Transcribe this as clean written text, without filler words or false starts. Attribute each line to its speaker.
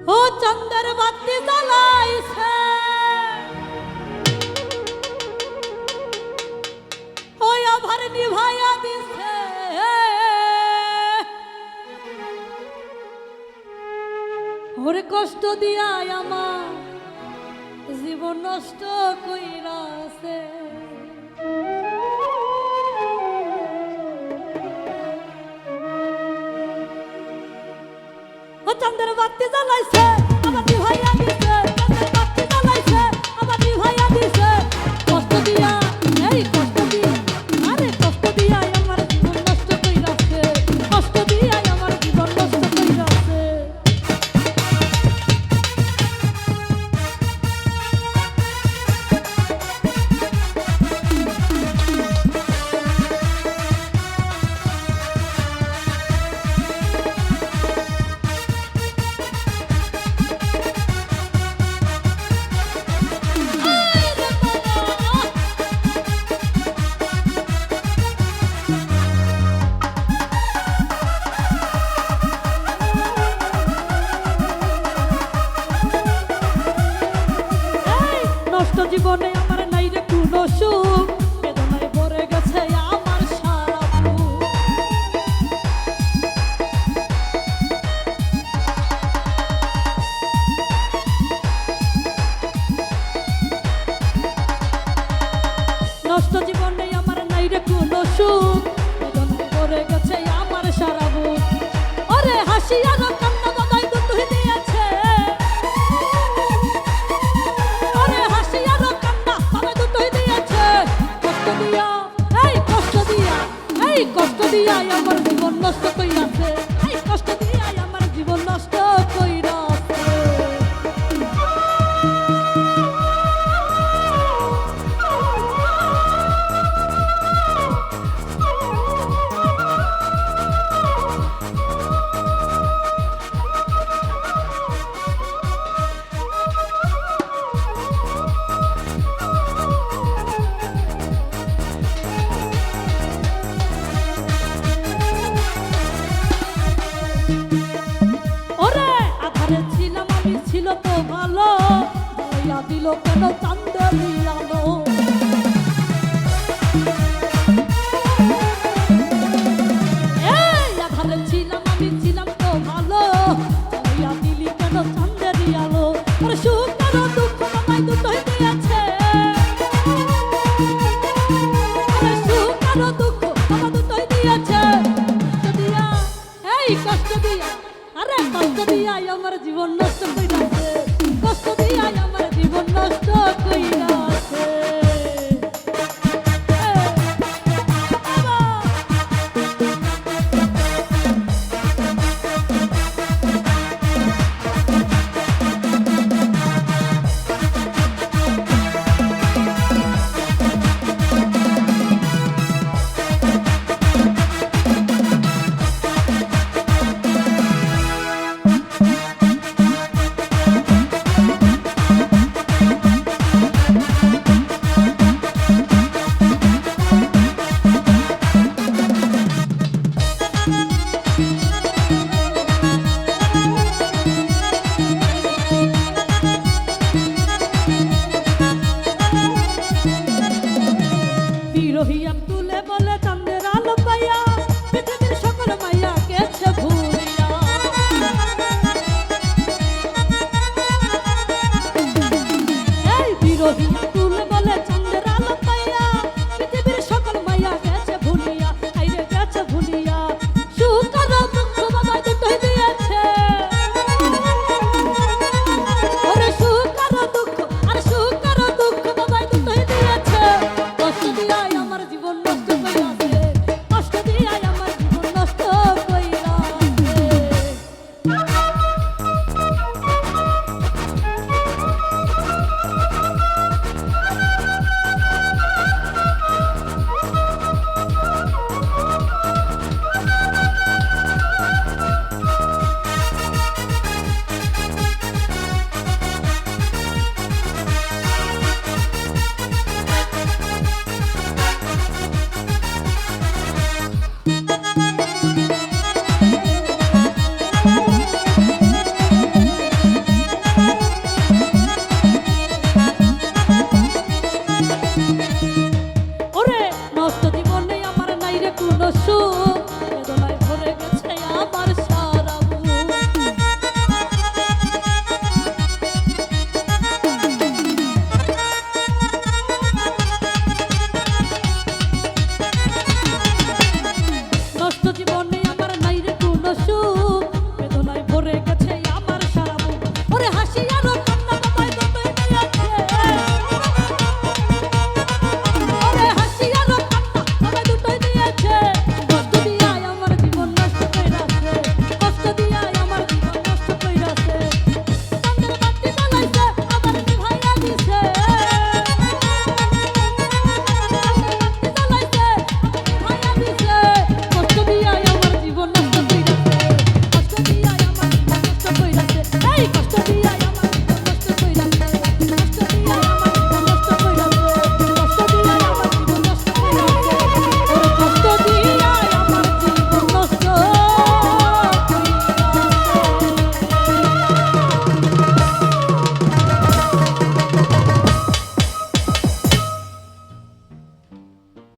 Speaker 1: ও চন্দ্রের বাতি জ্বালাইছে ওই আভার নিভাইয়া দিছে ওরে কষ্ট দিয়া আমার জীবন নষ্ট কইরাছে ও চন্দ্রের বাতি জ্বালাইছে আবার নিভাইয়া দিছে চন্দ্রের বাতি জ্বালাইছে আবার নিভাইয়া দিছে কষ্ট দিয়া এই কষ্ট দিয়া আরে কষ্ট দিয়া আমার জীবন নষ্ট কইরাছে কষ্ট দিয়া আমার জীবন নষ্ট কইরাছে নষ্ট জীবনে আমার নাই রে কোনো সুখ বেদনায় ভরে গেছে আমার সারা বুক নষ্ট জীবনে আমার নাই রে কোনো সুখ বেদনায় ভরে গেছে আমার সারা বুক ওরে হাসি আর কান্না দাদাই দুটোই দিয়েছে কষ্ট দিয়া আমার জীবন নষ্ট কইরাছে এই কষ্ট দিয়া আমার জীবন নষ্ট কইরাছে ছিল তো ভালো জ্বালাইয়া দিল কেন চাঁদের আলো এই আধারে ছিলাম আমি ছিলাম তো ভালো জ্বালাইয়া দিলি কেন চাঁদের আলো ওরে সুখ আর দুঃখ আমায় দুটোই দিয়েছে ওরে সুখ আর দুঃখ আমার দুটোই দিয়েছে কষ্ট দিয়া এই কষ্ট দিয়া আরে কষ্ট দিয়া আমার জীবন নষ্ট কইরাছে কষ্ট দিয়া আমার জীবন নষ্ট কইরাছে বিরহিয়াম তুলে বলে চাঁদের আলো পাইয়া পৃথিবীর সকল মাইয়া গেছে ভুলিয়া এই বিরহিয়াম